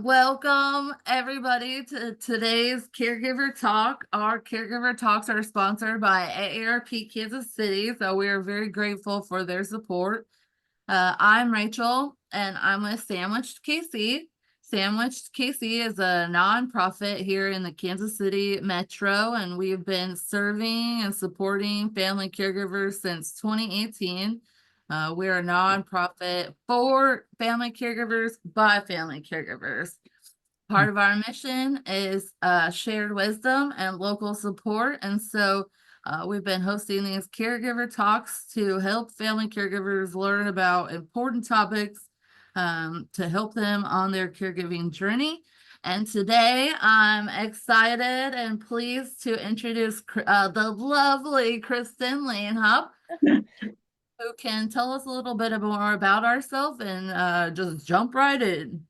Welcome, everybody, to today's Caregiver Talk. Our Caregiver Talks are sponsored by AARP Kansas City, so we are very grateful for their support. I'm Rachel, and I'm with Sandwiched KC. Sandwiched KC is a nonprofit here in the Kansas City metro, and we've been serving and supporting family caregivers since 2018. We're a nonprofit for family caregivers by family caregivers. Part of our mission is shared wisdom and local support. And so we've been hosting these caregiver talks to help family caregivers learn about important topics to help them on their caregiving journey. And today I'm excited and pleased to introduce the lovely Kristen Lienhop, who can tell us a little bit more about ourselves and just jump right in.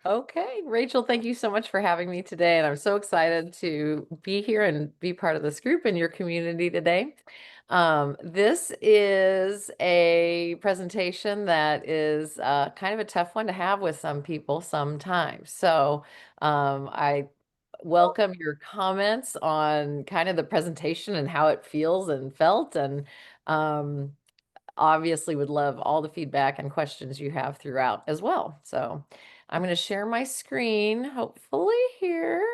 Okay, Rachel, thank you so much for having me today. And I'm so excited to be here and be part of this group in your community today. This is a presentation that is kind of a tough one to have with some people sometimes. So I welcome your comments on kind of the presentation and how it feels and felt. And obviously would love all the feedback and questions you have throughout as well. So I'm going to share my screen, hopefully here,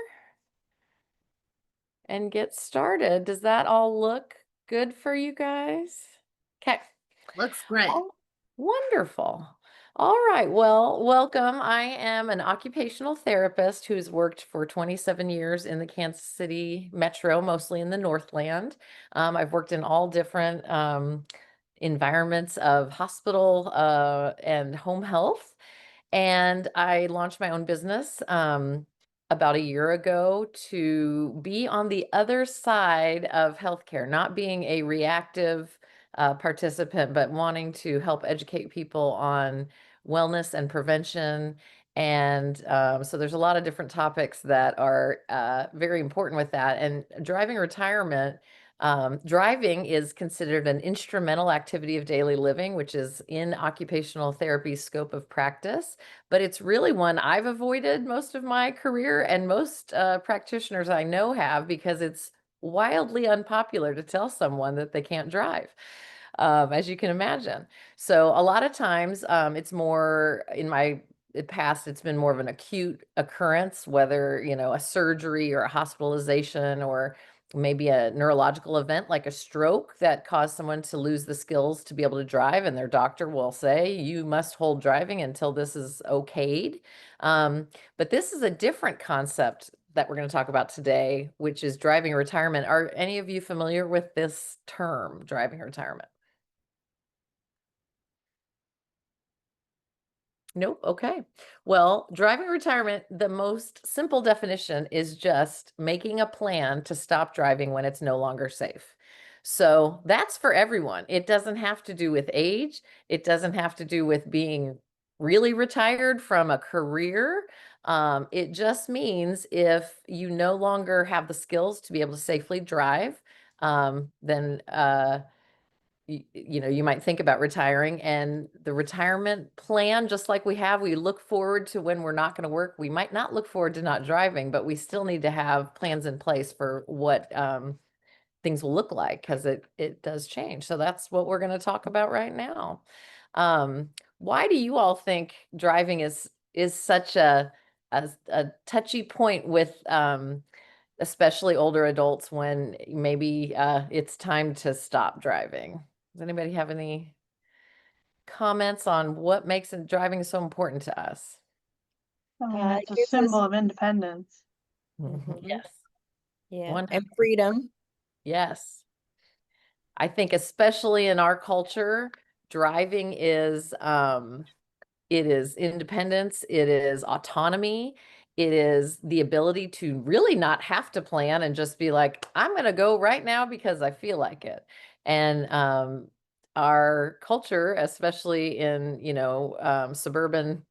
and get started. Does that all look good for you guys? Okay. Looks great. Oh, wonderful. All right. Well, welcome. I am an occupational therapist who's worked for 27 years in the Kansas City metro, mostly in the Northland. I've worked in all different environments of hospital and home health. And I launched my own business about a year ago to be on the other side of healthcare, not being a reactive participant, but wanting to help educate people on wellness and prevention. And so there's a lot of different topics that are very important with that. And driving retirement. Driving is considered an instrumental activity of daily living, which is in occupational therapy's scope of practice, but it's really one I've avoided most of my career, and most practitioners I know have, because it's wildly unpopular to tell someone that they can't drive. As you can imagine. So a lot of times it's more in my past, it's been more of an acute occurrence, whether, a surgery or a hospitalization or maybe a neurological event like a stroke that caused someone to lose the skills to be able to drive, and their doctor will say, you must hold driving until this is okayed. But this is a different concept that we're going to talk about today, which is driving retirement. Are any of you familiar with this term, driving retirement? Nope. Okay. Well, driving retirement, the most simple definition is just making a plan to stop driving when it's no longer safe. So that's for everyone. It doesn't have to do with age. It doesn't have to do with being really retired from a career. It just means if you no longer have the skills to be able to safely drive, then you might think about retiring, and the retirement plan, just like we look forward to when we're not going to work. We might not look forward to not driving, but we still need to have plans in place for what things will look like, because it does change. So that's what we're going to talk about right now. Why do you all think driving is such a touchy point with especially older adults, when maybe it's time to stop driving? Does anybody have any comments on what makes driving so important to us? It's a symbol of independence. Yes. Yeah, and freedom. Yes. I think especially in our culture, driving is it is independence, it is autonomy, it is the ability to really not have to plan and just be like, I'm going to go right now because I feel like it. And our culture, especially in, suburban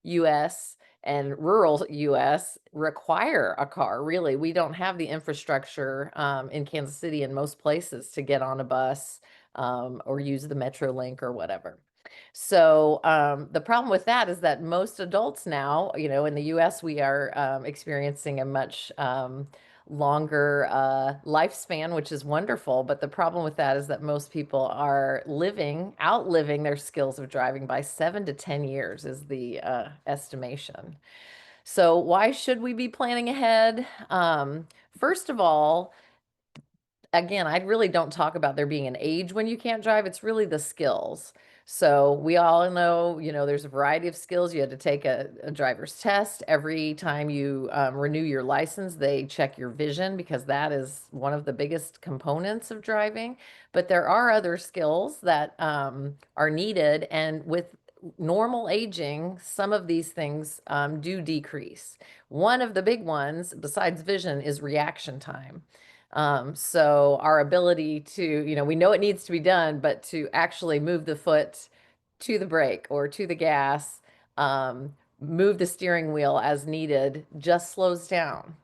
US and rural US, require a car. Really, we don't have the infrastructure in Kansas City and most places to get on a bus or use the Metro Link or whatever. So the problem with that is that most adults now, in the US, we are experiencing a much longer lifespan, which is wonderful. But the problem with that is that most people are outliving their skills of driving by 7 to 10 years is the estimation. So why should we be planning ahead? First of all, again, I really don't talk about there being an age when you can't drive. It's really the skills. So we all know, there's a variety of skills. You had to take a driver's test. Every time you renew your license, they check your vision because that is one of the biggest components of driving. But there are other skills that are needed. And with normal aging, some of these things do decrease. One of the big ones, besides vision, is reaction time. So our ability to, we know it needs to be done, but to actually move the foot to the brake or to the gas, move the steering wheel as needed just slows down.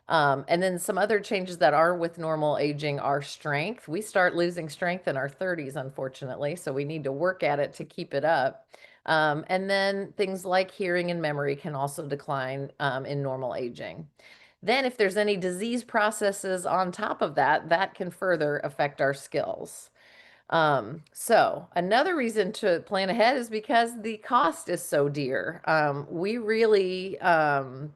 And then some other changes that are with normal aging are strength. We start losing strength in our 30s, unfortunately, so we need to work at it to keep it up. And then things like hearing and memory can also decline in normal aging. Then if there's any disease processes on top of that, that can further affect our skills. So another reason to plan ahead is because the cost is so dear. We really are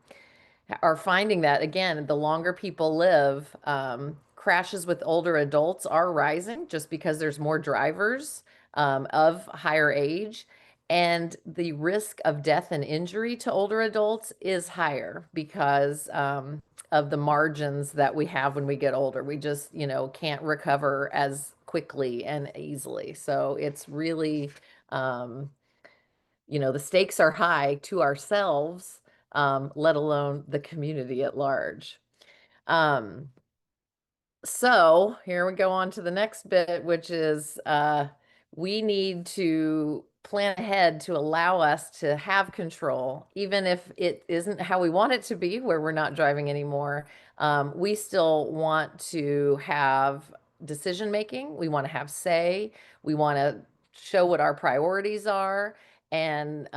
finding that, again, the longer people live, crashes with older adults are rising just because there's more drivers of higher age. And the risk of death and injury to older adults is higher because of the margins that we have when we get older. We just, can't recover as quickly and easily. So it's really, the stakes are high to ourselves, let alone the community at large. So here we go on to the next bit, which is we need to plan ahead to allow us to have control, even if it isn't how we want it to be, where we're not driving anymore. We still want to have decision making. We want to have say. We want to show what our priorities are and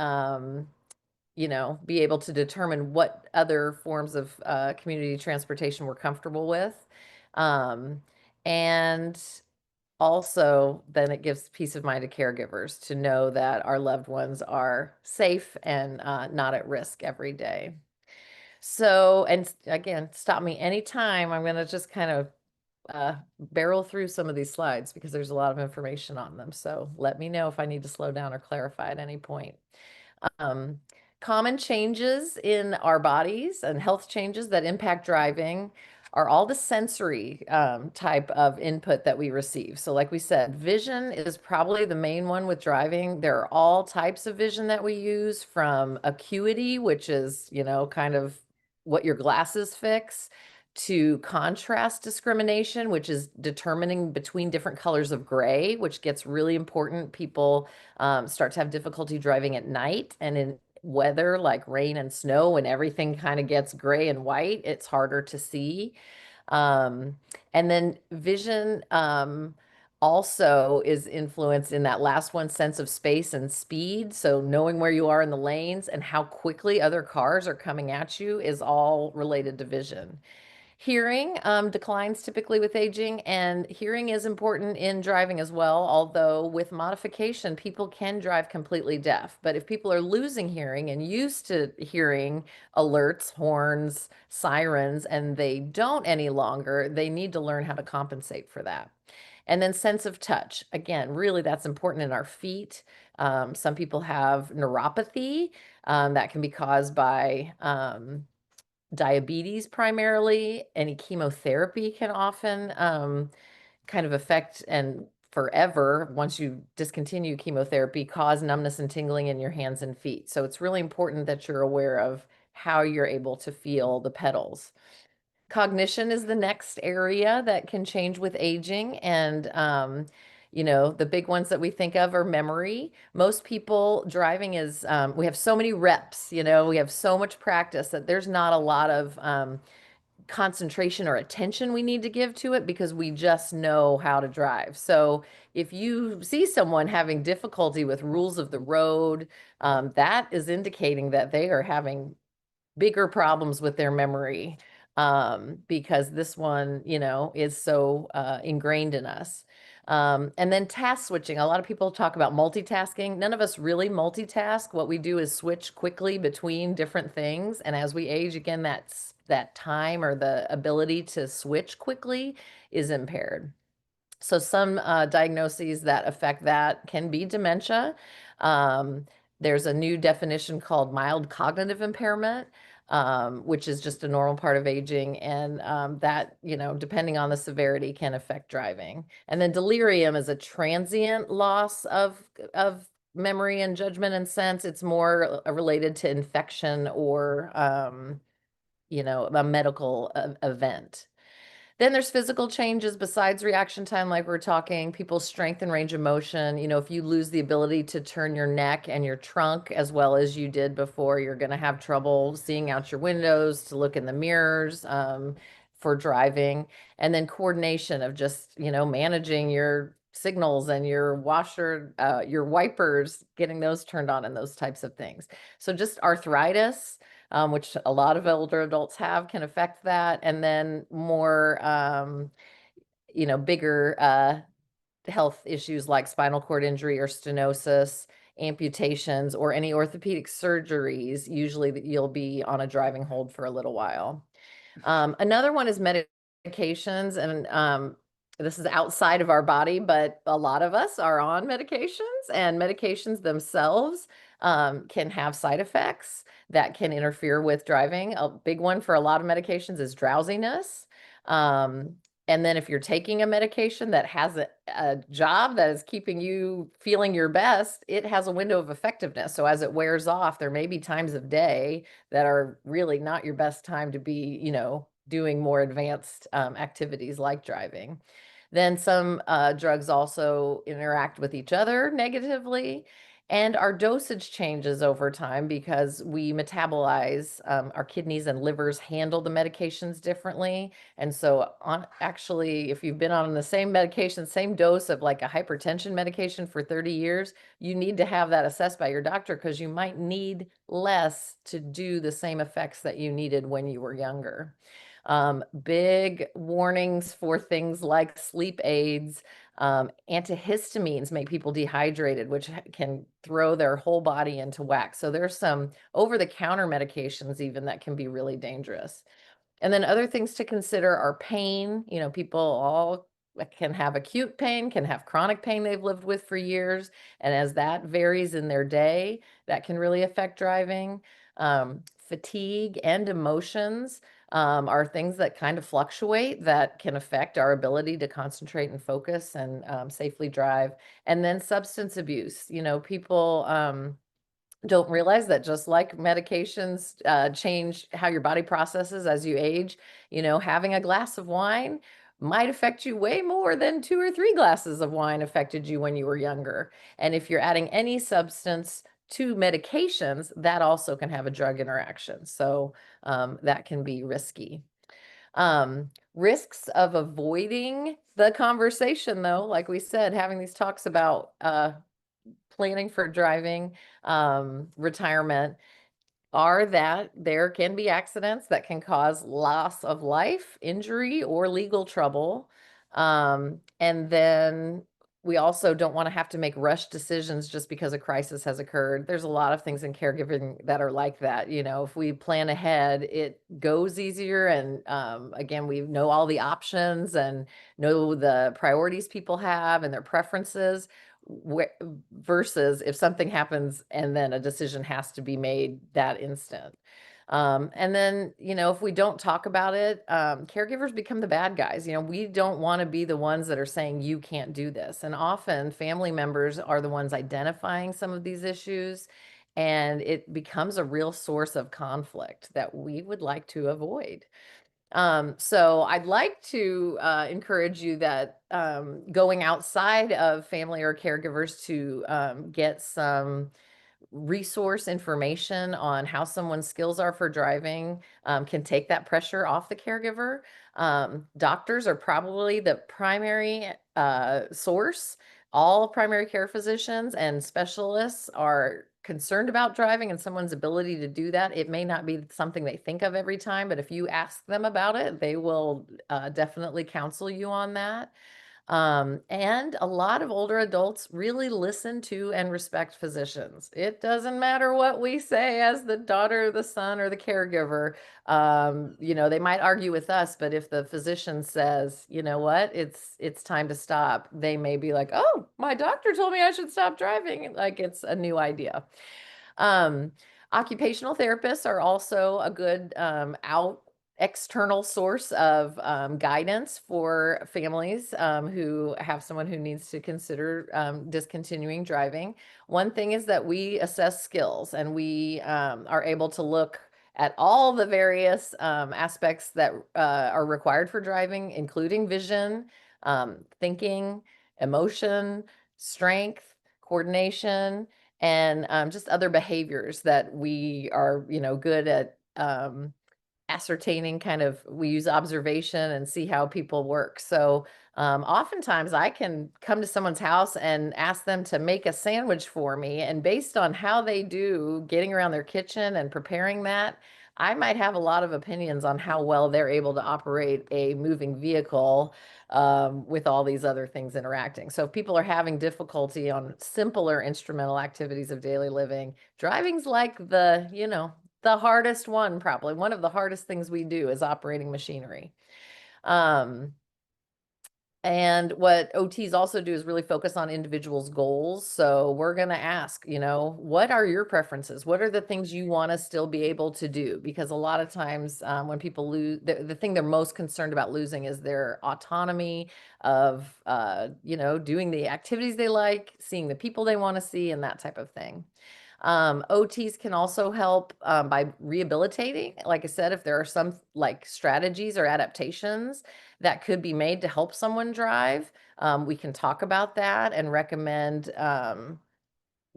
be able to determine what other forms of community transportation we're comfortable with. And also, then it gives peace of mind to caregivers to know that our loved ones are safe and not at risk every day. So, and again, stop me anytime. I'm going to just kind of barrel through some of these slides because there's a lot of information on them. So let me know if I need to slow down or clarify at any point. Common changes in our bodies and health changes that impact driving are all the sensory type of input that we receive. So like we said, vision is probably the main one with driving. There are all types of vision that we use, from acuity, which is, kind of what your glasses fix, to contrast discrimination, which is determining between different colors of gray, which gets really important. People start to have difficulty driving at night, and in weather like rain and snow, when everything kind of gets gray and white, it's harder to see. And then vision also is influenced in that last one, sense of space and speed. So knowing where you are in the lanes and how quickly other cars are coming at you is all related to vision. Hearing declines typically with aging, and hearing is important in driving as well, although with modification, people can drive completely deaf. But if people are losing hearing and used to hearing alerts, horns, sirens, and they don't any longer, they need to learn how to compensate for that. And then sense of touch. Again, really that's important in our feet. Some people have neuropathy that can be caused by diabetes primarily. Any chemotherapy can often kind of affect and forever, once you discontinue chemotherapy, cause numbness and tingling in your hands and feet. So it's really important that you're aware of how you're able to feel the pedals. Cognition is the next area that can change with aging. And, the big ones that we think of are memory. Most people driving is, we have so many reps, we have so much practice that there's not a lot of concentration or attention we need to give to it because we just know how to drive. So if you see someone having difficulty with rules of the road, that is indicating that they are having bigger problems with their memory, because this one, is so ingrained in us. And then task switching. A lot of people talk about multitasking. None of us really multitask. What we do is switch quickly between different things. And as we age, again, that time or the ability to switch quickly is impaired. So some diagnoses that affect that can be dementia. Um, there's a new definition called mild cognitive impairment, which is just a normal part of aging. And that, depending on the severity, can affect driving. And then delirium is a transient loss of memory and judgment and sense. It's more related to infection or, a medical event. Then there's physical changes besides reaction time, like we're talking, people's strength and range of motion. If you lose the ability to turn your neck and your trunk as well as you did before, you're going to have trouble seeing out your windows, to look in the mirrors, for driving. And then coordination of just, managing your signals and your washer, your wipers, getting those turned on and those types of things. So just arthritis, which a lot of older adults have, can affect that. And then more, bigger health issues like spinal cord injury or stenosis, amputations, or any orthopedic surgeries. Usually that you'll be on a driving hold for a little while. Another one is medications, and this is outside of our body, but a lot of us are on medications, and medications themselves can have side effects that can interfere with driving. A big one for a lot of medications is drowsiness. And then if you're taking a medication that has a job that is keeping you feeling your best, it has a window of effectiveness. So as it wears off, there may be times of day that are really not your best time to be, doing more advanced activities like driving. Then some drugs also interact with each other negatively. And our dosage changes over time because we metabolize, our kidneys and livers handle the medications differently. And so actually, if you've been on the same medication, same dose of like a hypertension medication for 30 years, you need to have that assessed by your doctor because you might need less to do the same effects that you needed when you were younger. Big warnings for things like sleep aids. Antihistamines make people dehydrated, which can throw their whole body into whack. So there's some over-the-counter medications even that can be really dangerous. And then other things to consider are pain. People all can have acute pain, can have chronic pain they've lived with for years. And as that varies in their day, that can really affect driving. Fatigue and emotions are things that kind of fluctuate that can affect our ability to concentrate and focus and safely drive. And then substance abuse. People don't realize that just like medications change how your body processes as you age, having a glass of wine might affect you way more than 2 or 3 glasses of wine affected you when you were younger. And if you're adding any substance to medications, that also can have a drug interaction. So that can be risky. Risks of avoiding the conversation, though, like we said, having these talks about planning for driving, retirement, are that there can be accidents that can cause loss of life, injury, or legal trouble. And then we also don't want to have to make rush decisions just because a crisis has occurred. There's a lot of things in caregiving that are like that. If we plan ahead, it goes easier. And again, we know all the options and know the priorities people have and their preferences, versus if something happens and then a decision has to be made that instant. And then, if we don't talk about it, caregivers become the bad guys. We don't want to be the ones that are saying you can't do this. And often family members are the ones identifying some of these issues, and it becomes a real source of conflict that we would like to avoid. So I'd like to encourage you that going outside of family or caregivers to get some resource information on how someone's skills are for driving can take that pressure off the caregiver. Doctors are probably the primary source. All primary care physicians and specialists are concerned about driving and someone's ability to do that. It may not be something they think of every time, but if you ask them about it, they will definitely counsel you on that. And a lot of older adults really listen to and respect physicians. It doesn't matter what we say as the daughter, the son, or the caregiver. They might argue with us, but if the physician says, you know what, it's time to stop, they may be like, oh, my doctor told me I should stop driving. Like it's a new idea. Occupational therapists are also a good external source of guidance for families who have someone who needs to consider discontinuing driving. One thing is that we assess skills, and we are able to look at all the various aspects that are required for driving, including vision, thinking, emotion, strength, coordination, and just other behaviors that we are, good at ascertaining. Kind of, we use observation and see how people work. So oftentimes I can come to someone's house and ask them to make a sandwich for me, and based on how they do getting around their kitchen and preparing that, I might have a lot of opinions on how well they're able to operate a moving vehicle with all these other things interacting. So if people are having difficulty on simpler instrumental activities of daily living, driving's like the hardest one. Probably one of the hardest things we do is operating machinery. And what OTs also do is really focus on individuals' goals. So we're going to ask, what are your preferences? What are the things you want to still be able to do? Because a lot of times when people lose, the thing they're most concerned about losing is their autonomy of, doing the activities they like, seeing the people they want to see, and that type of thing. OTs can also help by rehabilitating. Like I said, if there are some like strategies or adaptations that could be made to help someone drive, we can talk about that and recommend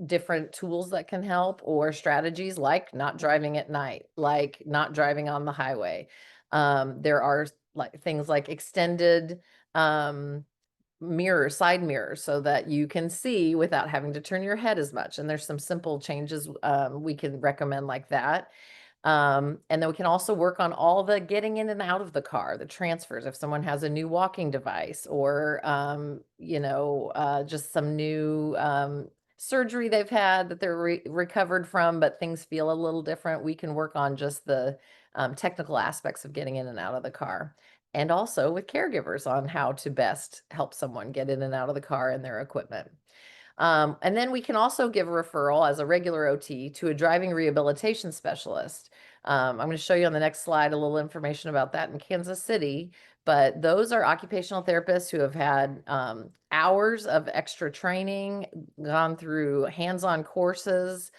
different tools that can help, or strategies like not driving at night, like not driving on the highway. There are like things like extended side mirrors, so that you can see without having to turn your head as much. And there's some simple changes we can recommend like that. And then we can also work on all the getting in and out of the car, the transfers. If someone has a new walking device, or, just some new surgery they've had that they're recovered from, but things feel a little different, we can work on just the technical aspects of getting in and out of the car. And also with caregivers on how to best help someone get in and out of the car and their equipment. And then we can also give a referral as a regular OT to a driving rehabilitation specialist. I'm going to show you on the next slide a little information about that in Kansas City, but those are occupational therapists who have had hours of extra training, gone through hands-on courses.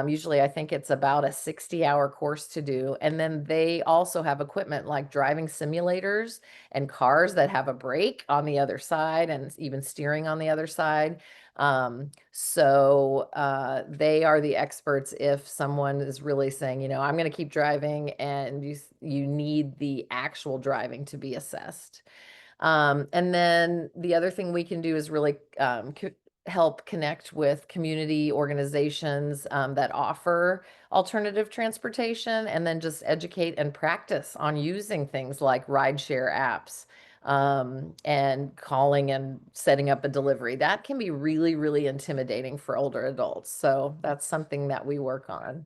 Usually I think it's about a 60-hour course to do. And then they also have equipment like driving simulators and cars that have a brake on the other side and even steering on the other side. They are the experts if someone is really saying, I'm going to keep driving, and you need the actual driving to be assessed. And then the other thing we can do is really help connect with community organizations that offer alternative transportation, and then just educate and practice on using things like rideshare apps, and calling and setting up a delivery. That can be really, really intimidating for older adults. So that's something that we work on.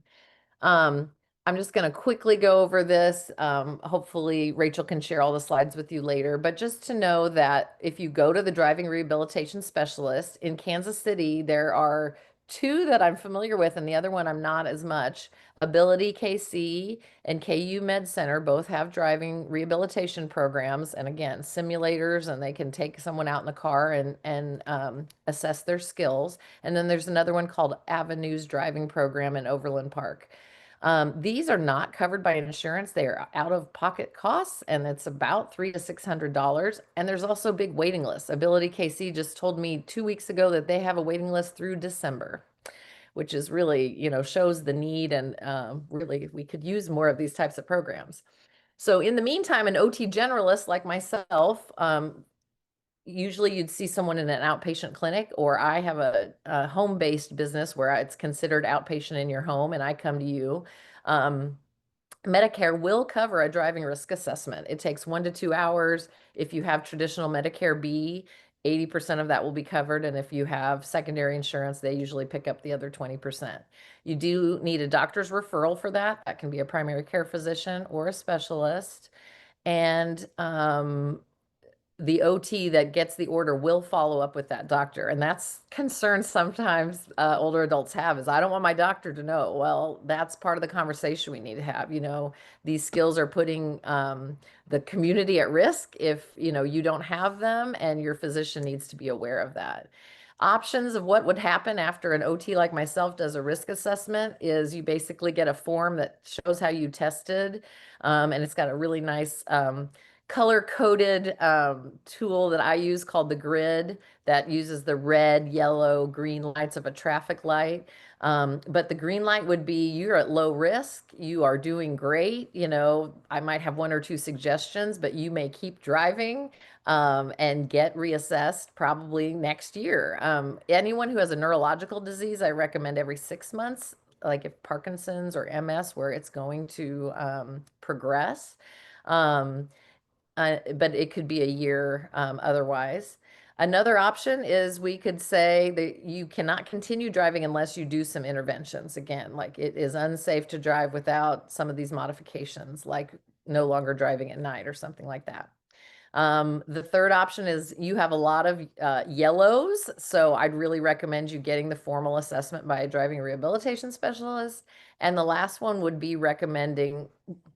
I'm just going to quickly go over this. Hopefully Rachel can share all the slides with you later, but just to know that if you go to the driving rehabilitation specialist in Kansas City, there are two that I'm familiar with, and the other one I'm not as much. Ability KC and KU Med Center both have driving rehabilitation programs, and again, simulators, and they can take someone out in the car and assess their skills. And then there's another one called Avenues Driving Program in Overland Park. These are not covered by insurance. They are out-of-pocket costs, and it's about $300 to $600. And there's also big waiting lists. Ability KC just told me 2 weeks ago that they have a waiting list through December, which is really, shows the need, and really we could use more of these types of programs. So in the meantime, an OT generalist like myself, usually you'd see someone in an outpatient clinic, or I have a home-based business where it's considered outpatient in your home and I come to you. Medicare will cover a driving risk assessment. It takes 1 to 2 hours. If you have traditional Medicare B, 80% of that will be covered. And if you have secondary insurance, they usually pick up the other 20%. You do need a doctor's referral for that. That can be a primary care physician or a specialist. And the OT that gets the order will follow up with that doctor. And that's concerns sometimes older adults have, is I don't want my doctor to know. Well, that's part of the conversation we need to have. These skills are putting the community at risk if, you don't have them, and your physician needs to be aware of that. Options of what would happen after an OT like myself does a risk assessment is you basically get a form that shows how you tested, and it's got a really nice color-coded tool that I use called the grid, that uses the red, yellow, green lights of a traffic light. But the green light would be you're at low risk, you are doing great. I might have 1 or 2 suggestions, but you may keep driving and get reassessed probably next year. Anyone who has a neurological disease, I recommend every 6 months, like if Parkinson's or MS, where it's going to progress. But it could be a year otherwise. Another option is we could say that you cannot continue driving unless you do some interventions. Again, like it is unsafe to drive without some of these modifications, like no longer driving at night or something like that. The third option is you have a lot of yellows, so I'd really recommend you getting the formal assessment by a driving rehabilitation specialist. And the last one would be recommending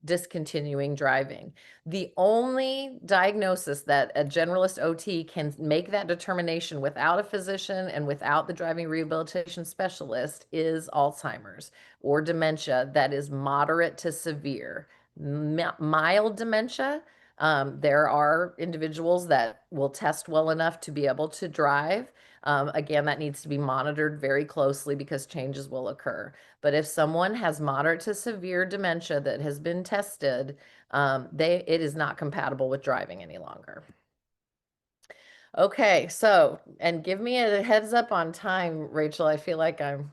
discontinuing driving. The only diagnosis that a generalist OT can make that determination without a physician and without the driving rehabilitation specialist is Alzheimer's or dementia that is moderate to severe. Mild dementia, there are individuals that will test well enough to be able to drive. Again, that needs to be monitored very closely because changes will occur. But if someone has moderate to severe dementia that has been tested, it is not compatible with driving any longer. Okay, so, and give me a heads up on time, Rachel. I feel like I'm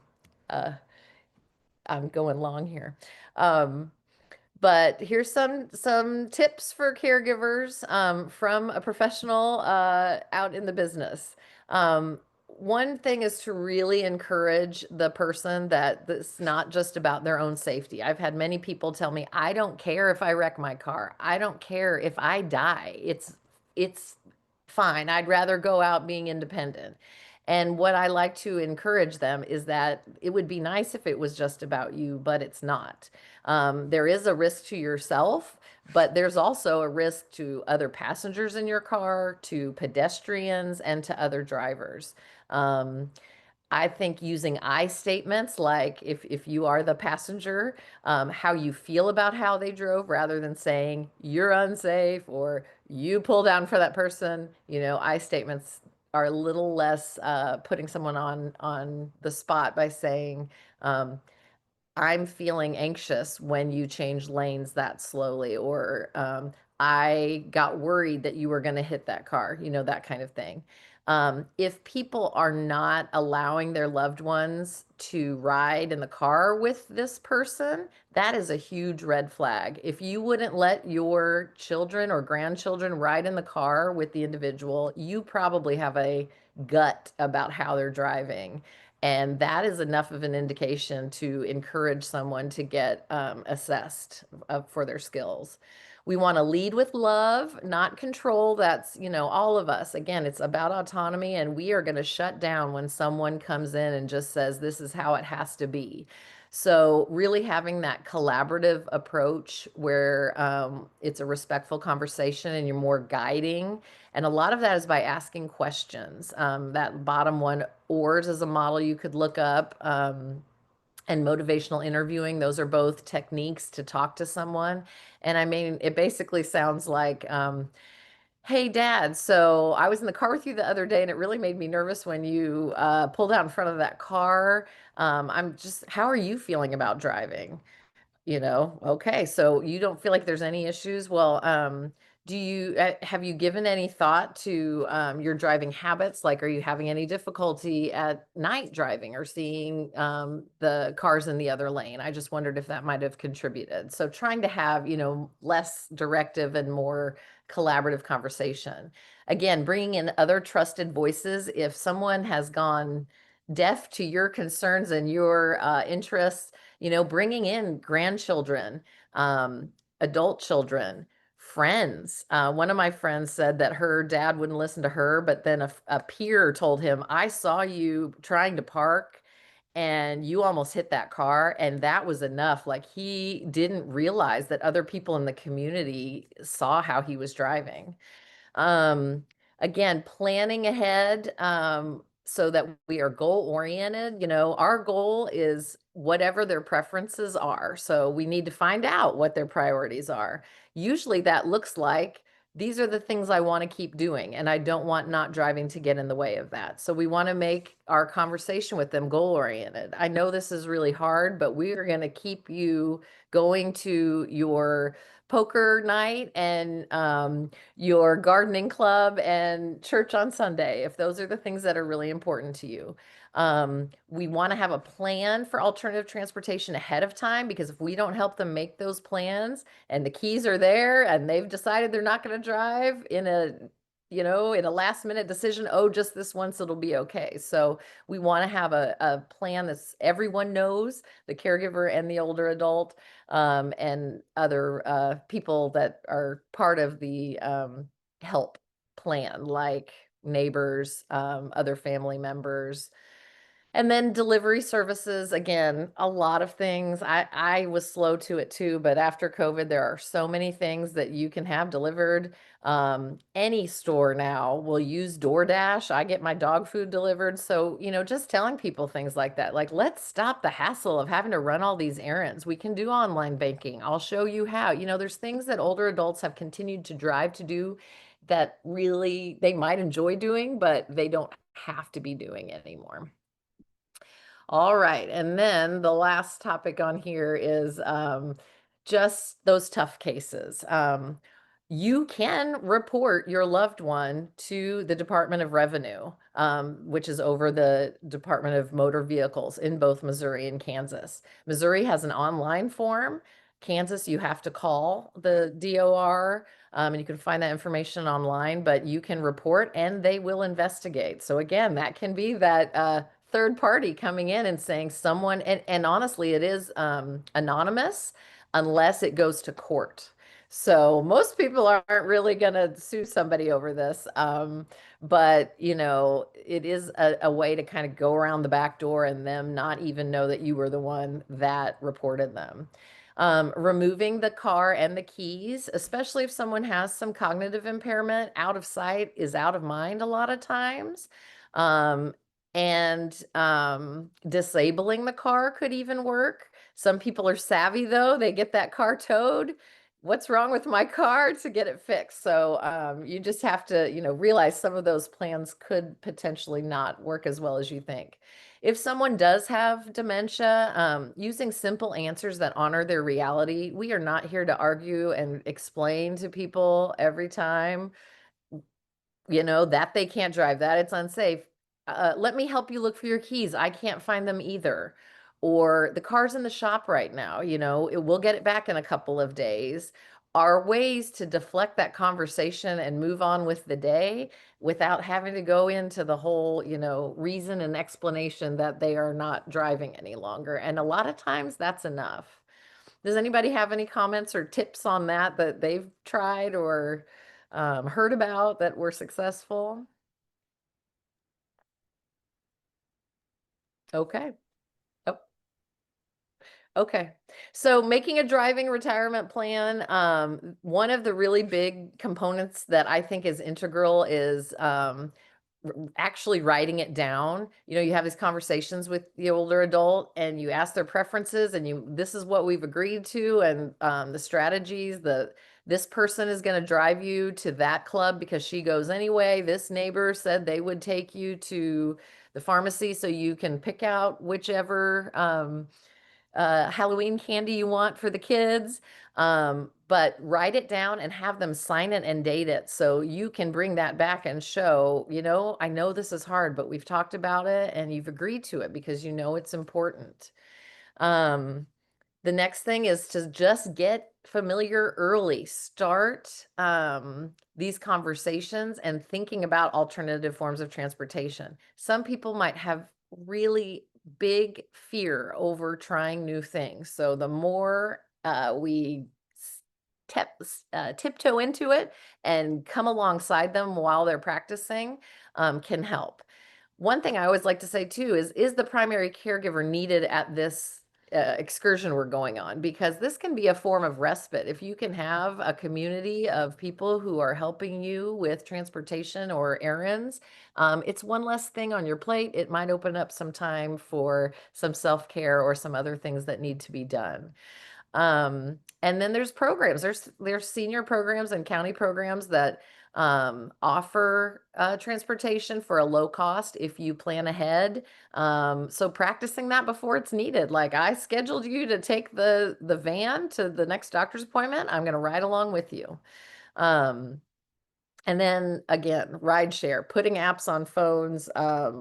going long here. But here's some tips for caregivers from a professional out in the business. One thing is to really encourage the person that it's not just about their own safety. I've had many people tell me, I don't care if I wreck my car. I don't care if I die. It's fine. I'd rather go out being independent. And what I like to encourage them is that it would be nice if it was just about you, but it's not. There is a risk to yourself, but there's also a risk to other passengers in your car, to pedestrians, and to other drivers. I think using I statements, like if you are the passenger, how you feel about how they drove, rather than saying you're unsafe or you pull down for that person. I statements are a little less putting someone on the spot by saying, I'm feeling anxious when you change lanes that slowly, or I got worried that you were going to hit that car, that kind of thing. If people are not allowing their loved ones to ride in the car with this person, that is a huge red flag. If you wouldn't let your children or grandchildren ride in the car with the individual, you probably have a gut about how they're driving. And that is enough of an indication to encourage someone to get assessed for their skills. We want to lead with love, not control. That's, all of us. Again, it's about autonomy, and we are going to shut down when someone comes in and just says, this is how it has to be. So really having that collaborative approach where it's a respectful conversation and you're more guiding. And a lot of that is by asking questions. That bottom one, OARS, is a model you could look up. And motivational interviewing, those are both techniques to talk to someone. And I mean, it basically sounds like Hey, Dad. So I was in the car with you the other day, and it really made me nervous when you pulled out in front of that car. How are you feeling about driving? Okay, so you don't feel like there's any issues. Well, have you given any thought to your driving habits? Like, are you having any difficulty at night driving or seeing the cars in the other lane? I just wondered if that might have contributed. So trying to have, less directive and more collaborative conversation. Again, bringing in other trusted voices. If someone has gone deaf to your concerns and your interests, bringing in grandchildren, adult children, friends. One of my friends said that her dad wouldn't listen to her, but then a peer told him, I saw you trying to park and you almost hit that car. And that was enough. Like he didn't realize that other people in the community saw how he was driving. Um, Again, planning ahead, so that we are goal oriented. Our goal is whatever their preferences are. So we need to find out what their priorities are. Usually that looks like these are the things I want to keep doing, and I don't want not driving to get in the way of that. So we want to make our conversation with them goal oriented. I know this is really hard, but we are going to keep you going to your poker night and your gardening club and church on Sunday, if those are the things that are really important to you. We want to have a plan for alternative transportation ahead of time, because if we don't help them make those plans and the keys are there and they've decided they're not going to drive in a last minute decision, oh, just this once, it'll be okay. So we want to have a plan that's everyone knows, the caregiver and the older adult, and other people that are part of the help plan, like neighbors, other family members. And then delivery services, again, a lot of things. I was slow to it too, but after COVID, there are so many things that you can have delivered. Any store now will use DoorDash. I get my dog food delivered. So, just telling people things like that, like, let's stop the hassle of having to run all these errands. We can do online banking. I'll show you how. There's things that older adults have continued to drive to do that really they might enjoy doing, but they don't have to be doing anymore. All right. And then the last topic on here is just those tough cases. You can report your loved one to the Department of Revenue, which is over the Department of Motor Vehicles in both Missouri and Kansas. Missouri has an online form. Kansas, you have to call the DOR, and you can find that information online, but you can report and they will investigate. So again, that can be that third party coming in and saying someone, and honestly, it is anonymous unless it goes to court. So most people aren't really going to sue somebody over this. But it is a way to kind of go around the back door and them not even know that you were the one that reported them. Removing the car and the keys, especially if someone has some cognitive impairment, out of sight is out of mind a lot of times. And disabling the car could even work. Some people are savvy though. They get that car towed. What's wrong with my car to get it fixed? So you just have to, realize some of those plans could potentially not work as well as you think. If someone does have dementia, using simple answers that honor their reality. We are not here to argue and explain to people every time, that they can't drive, that it's unsafe. Let me help you look for your keys. I can't find them either. Or the car's in the shop right now, we'll get it back in a couple of days. Are ways to deflect that conversation and move on with the day without having to go into the whole, reason and explanation that they are not driving any longer. And a lot of times that's enough. Does anybody have any comments or tips on that they've tried or heard about that were successful? Okay. Oh, okay. So making a driving retirement plan, one of the really big components that I think is integral is actually writing it down. You have these conversations with the older adult and you ask their preferences and this is what we've agreed to, and the strategies, this person is going to drive you to that club because she goes anyway. This neighbor said they would take you to the pharmacy so you can pick out whichever Halloween candy you want for the kids. But write it down and have them sign it and date it so you can bring that back and show, I know this is hard, but we've talked about it and you've agreed to it because it's important. The next thing is to just get familiar early. Start these conversations and thinking about alternative forms of transportation. Some people might have really big fear over trying new things. So the more we tiptoe into it and come alongside them while they're practicing can help. One thing I always like to say too is the primary caregiver needed at this excursion we're going on? Because this can be a form of respite. If you can have a community of people who are helping you with transportation or errands, it's one less thing on your plate. It might open up some time for some self-care or some other things that need to be done. And then there's programs. There's senior programs and county programs that offer transportation for a low cost if you plan ahead. So practicing that before it's needed. Like, I scheduled you to take the van to the next doctor's appointment. I'm going to ride along with you. And then again, ride share, putting apps on phones,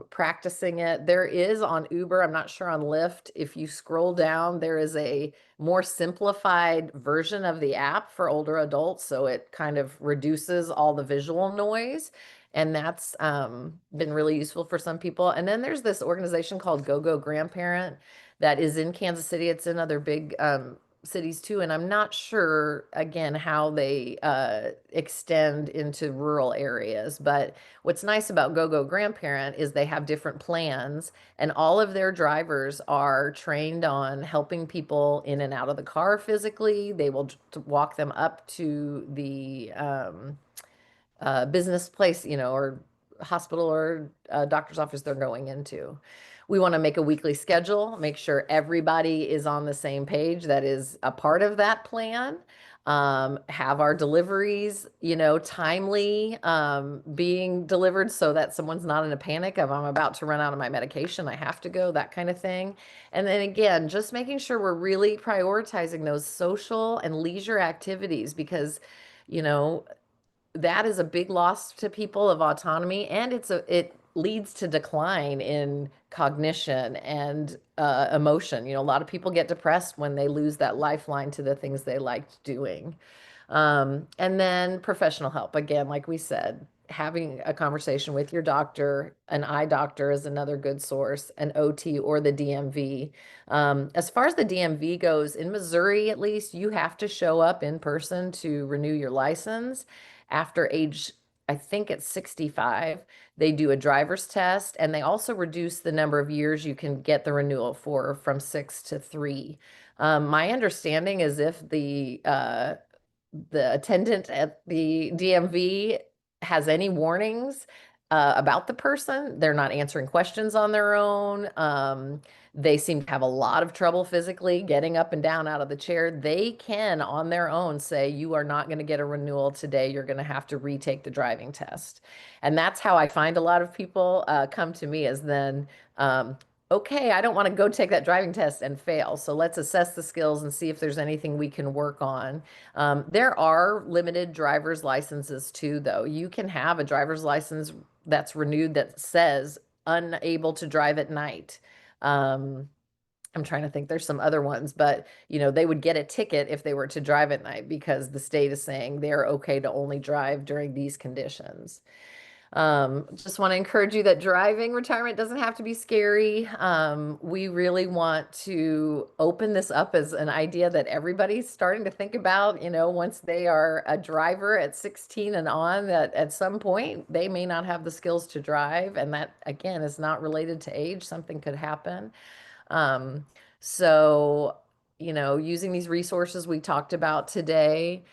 practicing it. There is on Uber, I'm not sure on Lyft. If you scroll down, there is a more simplified version of the app for older adults. So it kind of reduces all the visual noise. And that's been really useful for some people. And then there's this organization called Go Grandparent that is in Kansas City. It's in other big cities too, and I'm not sure again how they extend into rural areas. But what's nice about Go Grandparent is they have different plans, and all of their drivers are trained on helping people in and out of the car physically. They will walk them up to the business place, or hospital or doctor's office they're going into. We want to make a weekly schedule, make sure everybody is on the same page that is a part of that plan. Have our deliveries, timely, being delivered so that someone's not in a panic of I'm about to run out of my medication, I have to go, that kind of thing. And then again, just making sure we're really prioritizing those social and leisure activities because, that is a big loss to people of autonomy, and it leads to decline in cognition and emotion. A lot of people get depressed when they lose that lifeline to the things they liked doing. And then professional help, again, like we said, having a conversation with your doctor. An eye doctor is another good source, an OT or the DMV. As far as the DMV goes, in Missouri at least, you have to show up in person to renew your license after age, I think it's 65. They do a driver's test, and they also reduce the number of years you can get the renewal for from 6 to 3. My understanding is if the attendant at the DMV has any warnings about the person, they're not answering questions on their own. They seem to have a lot of trouble physically getting up and down out of the chair. They can, on their own, say, you are not going to get a renewal today. You're going to have to retake the driving test. And that's how I find a lot of people come to me, is then, okay, I don't want to go take that driving test and fail. So let's assess the skills and see if there's anything we can work on. There are limited driver's licenses too, though. You can have a driver's license that's renewed that says unable to drive at night. I'm trying to think, there's some other ones, but they would get a ticket if they were to drive at night because the state is saying they're okay to only drive during these conditions. Just want to encourage you that driving retirement doesn't have to be scary. We really want to open this up as an idea that everybody's starting to think about, once they are a driver at 16 and on, that at some point they may not have the skills to drive. And that, again, is not related to age. Something could happen. So, using these resources we talked about today,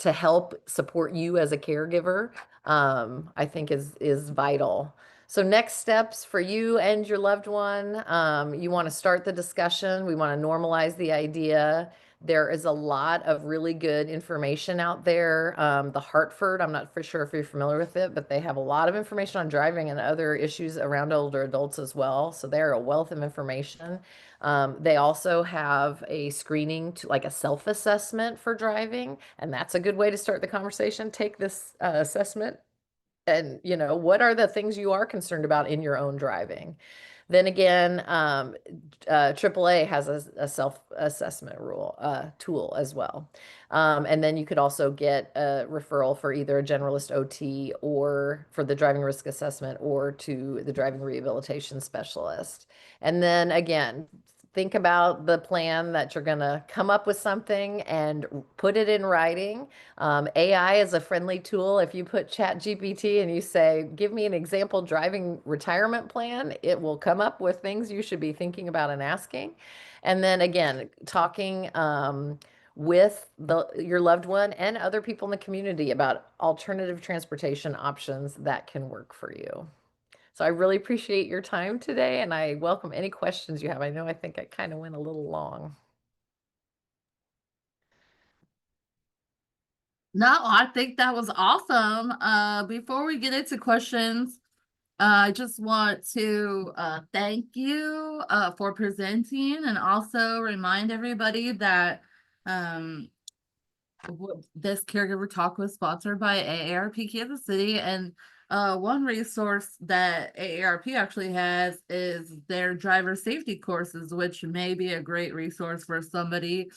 to help support you as a caregiver, I think is vital. So next steps for you and your loved one, you want to start the discussion. We want to normalize the idea. There is a lot of really good information out there. The Hartford, I'm not for sure if you're familiar with it, but they have a lot of information on driving and other issues around older adults as well. So they're a wealth of information. They also have a screening to like a self-assessment for driving, and that's a good way to start the conversation. Take this assessment and what are the things you are concerned about in your own driving. Then again, AAA has a self-assessment tool as well. And then you could also get a referral for either a generalist OT or for the driving risk assessment or to the driving rehabilitation specialist. And then again, think about the plan that you're going to come up with something and put it in writing. AI is a friendly tool. If you put ChatGPT and you say, give me an example driving retirement plan, it will come up with things you should be thinking about and asking. And then again, talking with your loved one and other people in the community about alternative transportation options that can work for you. So I really appreciate your time today, and I welcome any questions you have. I think I kind of went a little long. No, I think that was awesome. Before we get into questions, I just want to thank you for presenting, and also remind everybody that this Caregiver Talk was sponsored by AARP Kansas City, and one resource that AARP actually has is their driver safety courses, which may be a great resource for somebody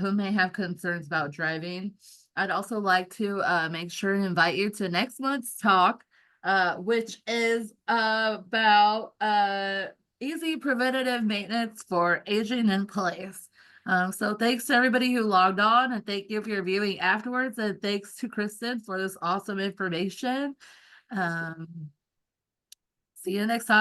who may have concerns about driving. I'd also like to make sure and invite you to next month's talk, which is about easy preventative maintenance for aging in place. So thanks to everybody who logged on, and thank you for your viewing afterwards, and thanks to Kristen for this awesome information. See you next time.